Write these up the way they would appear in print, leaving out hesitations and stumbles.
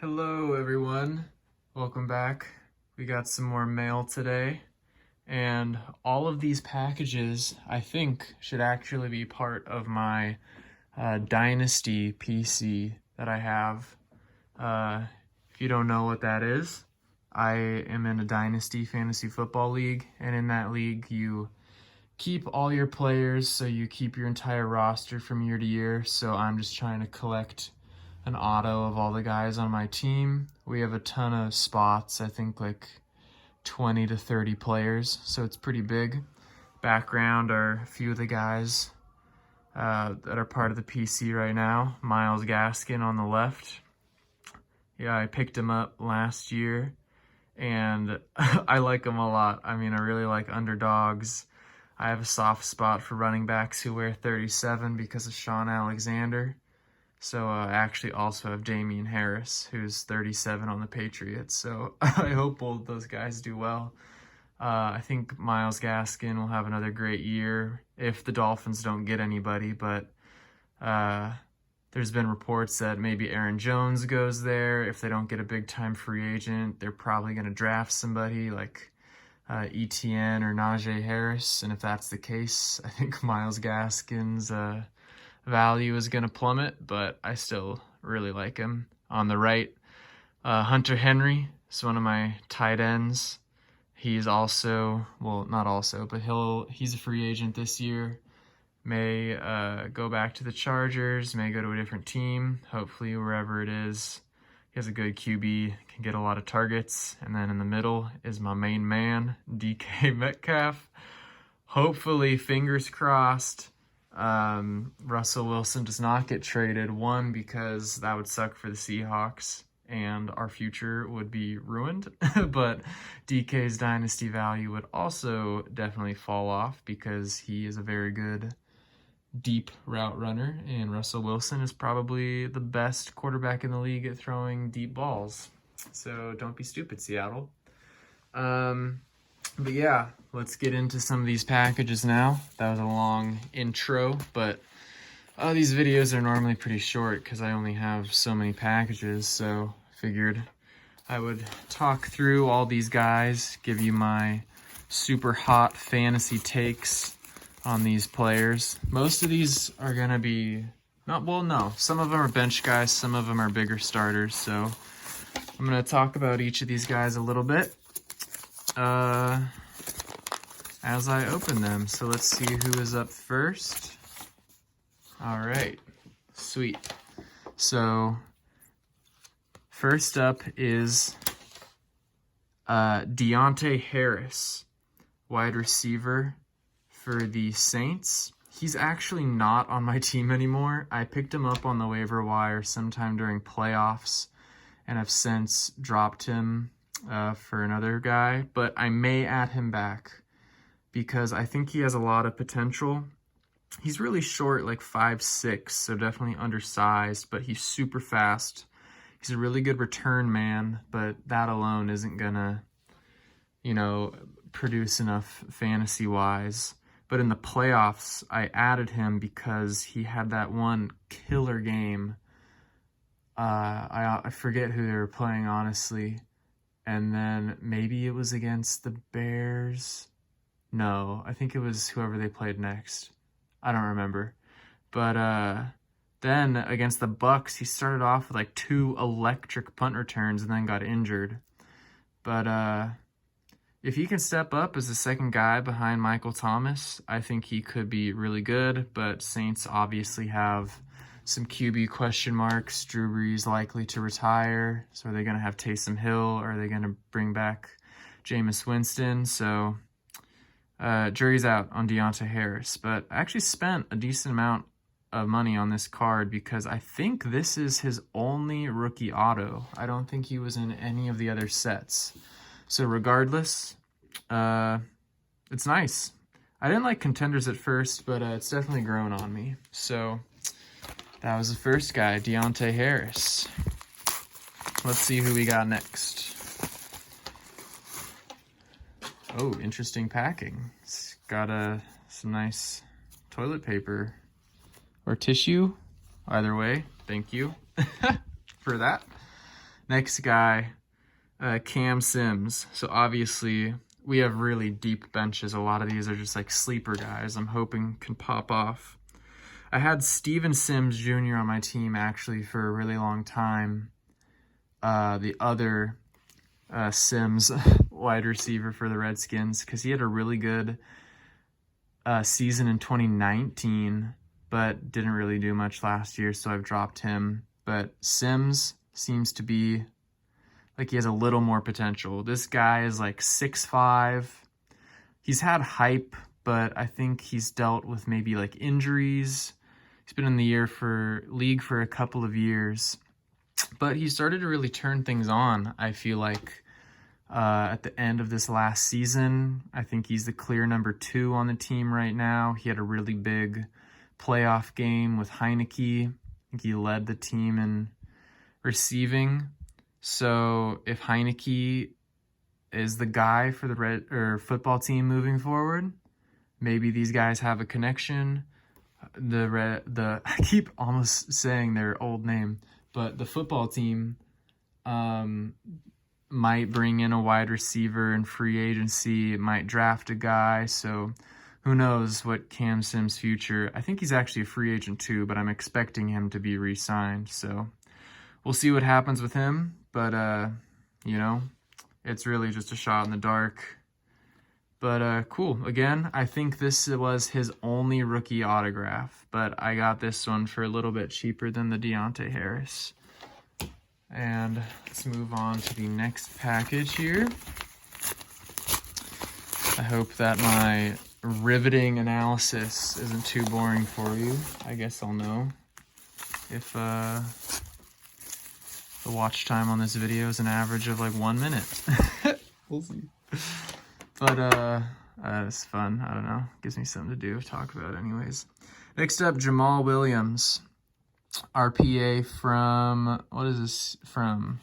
Hello everyone, welcome back. We got some more mail today, and all of these packages I think should actually be part of my Dynasty PC that I have. If you don't know what that is, I am in a Dynasty fantasy football league, and in that league you keep all your players, so you keep your entire roster from year to year. So I'm just trying to collect an auto of all the guys on my team. We have a ton of spots, I think like 20 to 30 players, so it's pretty big. Background are a few of the guys that are part of the PC right now. Myles Gaskin on the left. Yeah, I picked him up last year, and I like him a lot. I mean, I really like underdogs. I have a soft spot for running backs who wear 37 because of Sean Alexander. So I actually also have Damian Harris, who's 37 on the Patriots. So I hope both those guys do well. I think Myles Gaskin will have another great year if the Dolphins don't get anybody. But there's been reports that maybe Aaron Jones goes there. If they don't get a big-time free agent, they're probably going to draft somebody like Etienne or Najee Harris. And if that's the case, I think Myles Gaskin's value is going to plummet, but I still really like him. On the right, Hunter Henry is one of my tight ends. He's also, well, not also, but he's a free agent this year. May go back to the Chargers, may go to a different team, hopefully wherever it is. He has a good QB, can get a lot of targets. And then in the middle is my main man, DK Metcalf. Hopefully, fingers crossed, Russell Wilson does not get traded. One, because that would suck for the Seahawks and our future would be ruined. But DK's dynasty value would also definitely fall off because he is a very good deep route runner, and Russell Wilson is probably the best quarterback in the league at throwing deep balls. So don't be stupid, Seattle. But yeah, let's get into some of these packages now. That was a long intro, but these videos are normally pretty short because I only have so many packages, so I figured I would talk through all these guys, give you my super hot fantasy takes on these players. Most of these are going to be, some of them are bench guys, some of them are bigger starters, so I'm going to talk about each of these guys a little bit as I open them. So let's see who is up first. All right, sweet. So first up is Deontay Harris, wide receiver for the Saints. He's actually not on my team anymore. I picked him up on the waiver wire sometime during playoffs, and I've since dropped him for another guy, but I may add him back because I think he has a lot of potential. He's really short, like 5'6", so definitely undersized, but he's super fast. He's a really good return man, but that alone isn't gonna, produce enough fantasy-wise. But in the playoffs, I added him because he had that one killer game. I forget who they were playing, honestly. And then maybe it was against the Bears. No, I think it was whoever they played next. I don't remember. But then against the Bucks, he started off with like 2 electric punt returns and then got injured. But if he can step up as the second guy behind Michael Thomas, I think he could be really good. But Saints obviously have some QB question marks. Drew Brees likely to retire. So are they going to have Taysom Hill? Or are they going to bring back Jameis Winston? So jury's out on Deontay Harris. But I actually spent a decent amount of money on this card because I think this is his only rookie auto. I don't think he was in any of the other sets. So regardless, it's nice. I didn't like contenders at first, but it's definitely grown on me. So that was the first guy, Deontay Harris. Let's see who we got next. Oh, interesting packing. It's got some nice toilet paper or tissue. Either way, thank you for that. Next guy, Cam Sims. So obviously we have really deep benches. A lot of these are just like sleeper guys I'm hoping can pop off. I had Steven Sims Jr. on my team actually for a really long time. The other Sims wide receiver for the Redskins, because he had a really good season in 2019, but didn't really do much last year, so I've dropped him. But Sims seems to be like he has a little more potential. This guy is like 6'5". He's had hype, but I think he's dealt with maybe like injuries. He's been in the league for a couple of years, but he started to really turn things on, I feel like, at the end of this last season. I think he's the clear number 2 on the team right now. He had a really big playoff game with Heineke. I think he led the team in receiving. So if Heineke is the guy for the football team moving forward, maybe these guys have a connection. I keep almost saying their old name, but the football team might bring in a wide receiver in free agency. It might draft a guy. So who knows what Cam Sims' future. I think he's actually a free agent too, but I'm expecting him to be re-signed. So we'll see what happens with him. But, you know, it's really just a shot in the dark. But cool. Again, I think this was his only rookie autograph, but I got this one for a little bit cheaper than the Deontay Harris. And let's move on to the next package here. I hope that my riveting analysis isn't too boring for you. I guess I'll know if the watch time on this video is an average of like 1 minute. We'll see. But it's fun. I don't know. Gives me something to do, talk about anyways. Next up, Jamal Williams. RPA from, what is this from?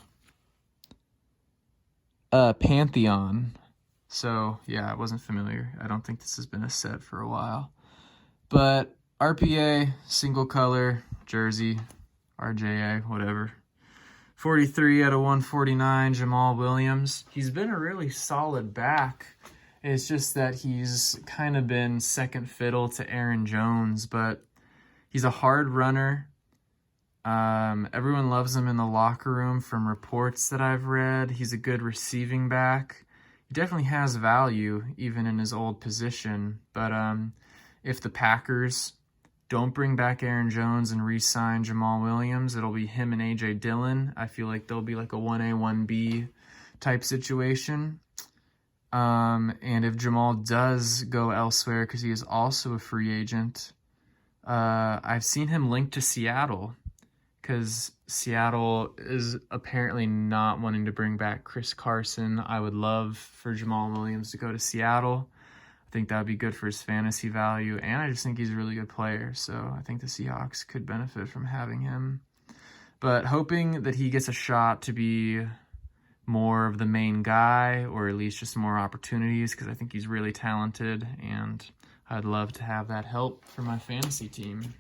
Pantheon. So, yeah, I wasn't familiar. I don't think this has been a set for a while. But RPA, single color, jersey, RJA, whatever. 43 out of 149, Jamal Williams. He's been a really solid back. It's just that he's kind of been second fiddle to Aaron Jones, but he's a hard runner. Everyone loves him in the locker room from reports that I've read. He's a good receiving back. He definitely has value, even in his old position. But if the Packers don't bring back Aaron Jones and re-sign Jamal Williams, it'll be him and A.J. Dillon. I feel like they'll be like a 1A, 1B type situation. And if Jamal does go elsewhere, because he is also a free agent, I've seen him linked to Seattle, because Seattle is apparently not wanting to bring back Chris Carson. I would love for Jamal Williams to go to Seattle. I think that would be good for his fantasy value, and I just think he's a really good player, so I think the Seahawks could benefit from having him. But hoping that he gets a shot to be more of the main guy, or at least just more opportunities, because I think he's really talented, and I'd love to have that help for my fantasy team.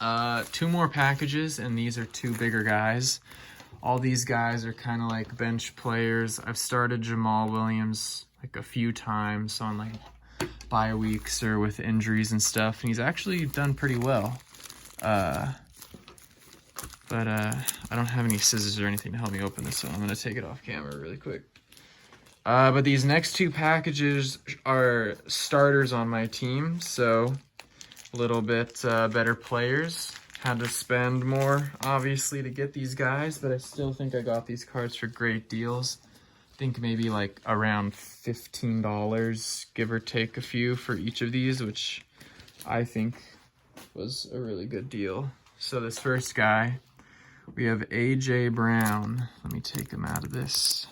2 more packages, and these are 2 bigger guys. All these guys are kind of like bench players. I've started Jamal Williams like a few times on like bye weeks or with injuries and stuff, and he's actually done pretty well. But I don't have any scissors or anything to help me open this, so I'm going to take it off camera really quick. But these next 2 packages are starters on my team, so a little bit better players. Had to spend more, obviously, to get these guys, but I still think I got these cards for great deals. I think maybe like around $15, give or take a few for each of these, which I think was a really good deal. So this first guy, we have A.J. Brown. Let me take him out of this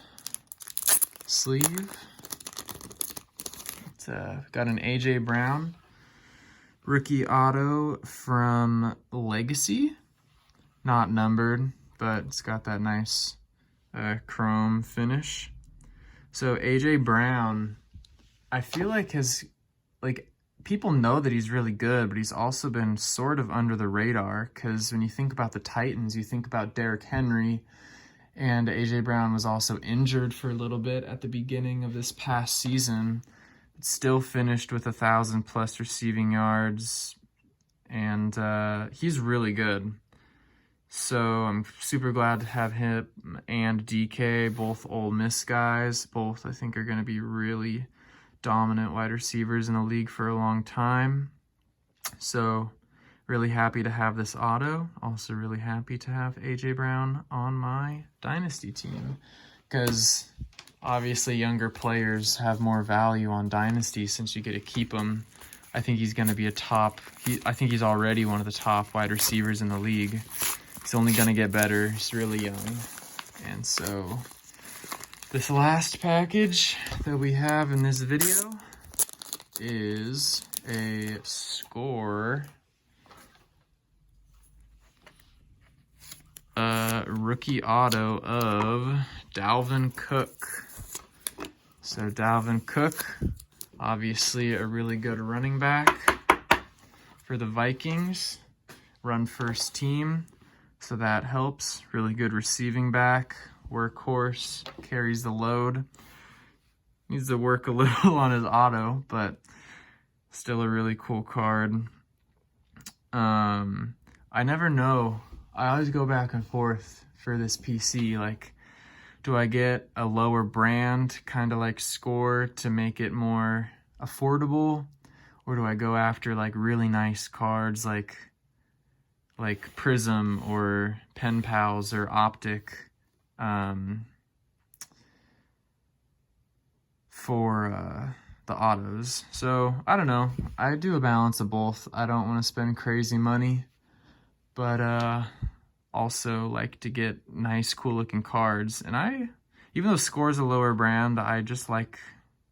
sleeve. It's got an A.J. Brown rookie auto from Legacy. Not numbered, but it's got that nice chrome finish. So A.J. Brown, I feel like people know that he's really good, but he's also been sort of under the radar, because when you think about the Titans, you think about Derrick Henry And AJ Brown was also injured for a little bit at the beginning of this past season. But still finished with 1,000+ receiving yards, and he's really good. So I'm super glad to have him and DK, both Ole Miss guys. Both I think are going to be really dominant wide receivers in the league for a long time. So really happy to have this auto. Also really happy to have AJ Brown on my Dynasty team, because obviously younger players have more value on Dynasty since you get to keep them. I think he's going to be I think he's already one of the top wide receivers in the league. He's only going to get better. He's really young. And so this last package that we have in this video is a score rookie auto of Dalvin Cook. So Dalvin Cook, obviously a really good running back for the Vikings. Run first team, so that helps. Really good receiving back, workhorse, carries the load. Needs to work a little on his auto, but still a really cool card. I never know. I always go back and forth for this PC. Like, do I get a lower brand, kind of like Score, to make it more affordable? Or do I go after like really nice cards like Prism or Pen Pals or Optic for the autos? So I don't know. I do a balance of both. I don't want to spend crazy money, but also like to get nice, cool looking cards. And even though Score is a lower brand, I just like,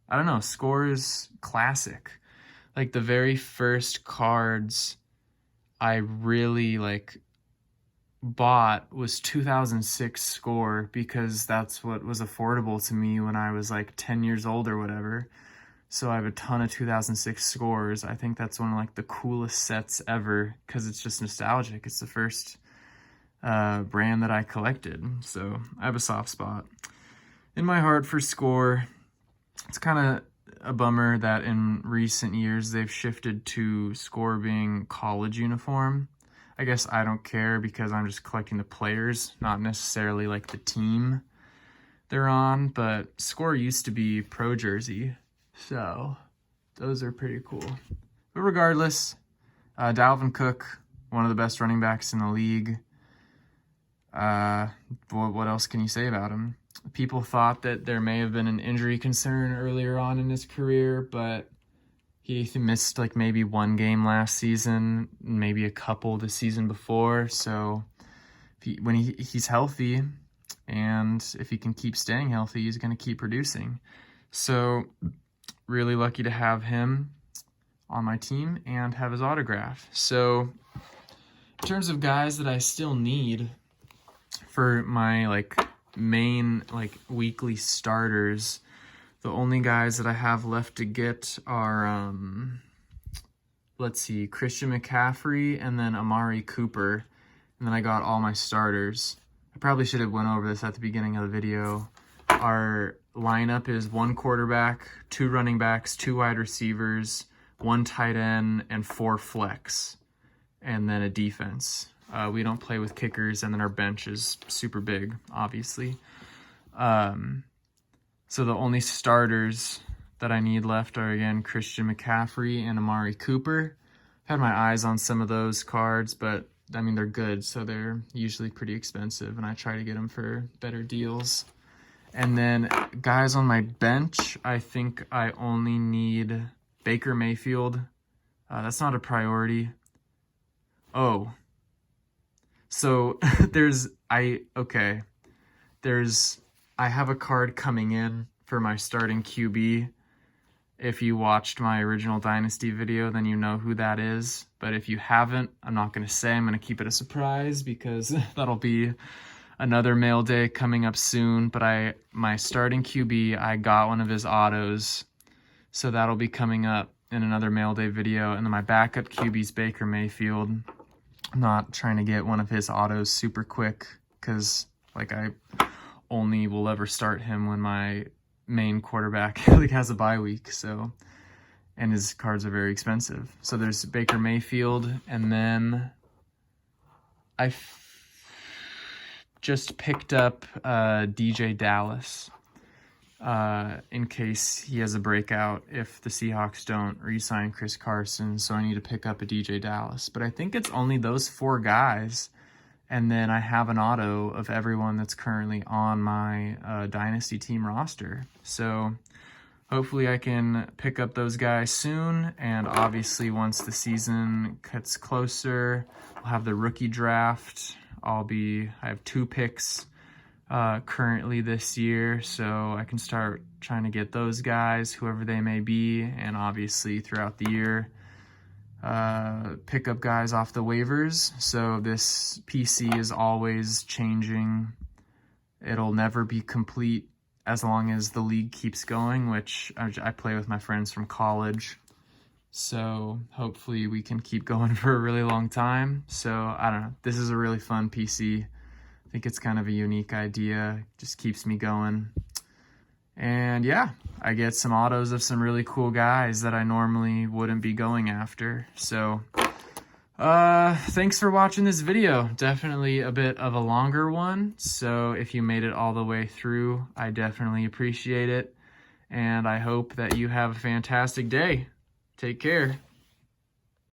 I don't know, Score is classic. Like the very first cards I really bought was 2006 Score, because that's what was affordable to me when I was like 10 years old or whatever. So I have a ton of 2006 Scores. I think that's one of like the coolest sets ever, because it's just nostalgic. It's the first brand that I collected. So I have a soft spot in my heart for Score. It's kind of a bummer that in recent years they've shifted to Score being college uniform. I guess I don't care, because I'm just collecting the players, not necessarily like the team they're on. But Score used to be pro jersey, so those are pretty cool. But regardless, Dalvin Cook, one of the best running backs in the league. What else can you say about him? People thought that there may have been an injury concern earlier on in his career, but he missed like maybe one game last season, maybe a couple the season before. So when he's healthy, and if he can keep staying healthy, he's going to keep producing. So really lucky to have him on my team and have his autograph. So in terms of guys that I still need for my main weekly starters, the only guys that I have left to get are let's see, Christian McCaffrey and then Amari Cooper, and then I got all my starters. I probably should have went over this at the beginning of the video. Our lineup is 1 quarterback, 2 running backs, 2 wide receivers, 1 tight end, and 4 flex, and then a defense. We don't play with kickers, and then our bench is super big, obviously. So the only starters that I need left are, again, Christian McCaffrey and Amari Cooper. I've had my eyes on some of those cards, but, I mean, they're good, so they're usually pretty expensive, and I try to get them for better deals. And then guys on my bench, I think I only need Baker Mayfield. That's not a priority. Oh. So I have a card coming in for my starting QB. If you watched my original Dynasty video, then you know who that is. But if you haven't, I'm not going to say. I'm going to keep it a surprise, because that'll be another mail day coming up soon. But my starting QB, I got one of his autos, so that'll be coming up in another mail day video. And then my backup QB's Baker Mayfield. I'm not trying to get one of his autos super quick, because I only will ever start him when my main quarterback like has a bye week. So, and his cards are very expensive. So there's Baker Mayfield, and then I just picked up DJ Dallas in case he has a breakout if the Seahawks don't re-sign Chris Carson. So I need to pick up a DJ Dallas. But I think it's only those 4 guys. And then I have an auto of everyone that's currently on my Dynasty team roster. So hopefully I can pick up those guys soon. And obviously once the season gets closer, I'll have the rookie draft. I have 2 picks currently this year, so I can start trying to get those guys, whoever they may be, and obviously throughout the year, pick up guys off the waivers. So this PC is always changing. It'll never be complete as long as the league keeps going, which I play with my friends from college. So hopefully we can keep going for a really long time. So I don't know. This is a really fun PC. I think it's kind of a unique idea. Just keeps me going. And yeah, I get some autos of some really cool guys that I normally wouldn't be going after. So thanks for watching this video. Definitely a bit of a longer one. So if you made it all the way through, I definitely appreciate it. And I hope that you have a fantastic day. Take care.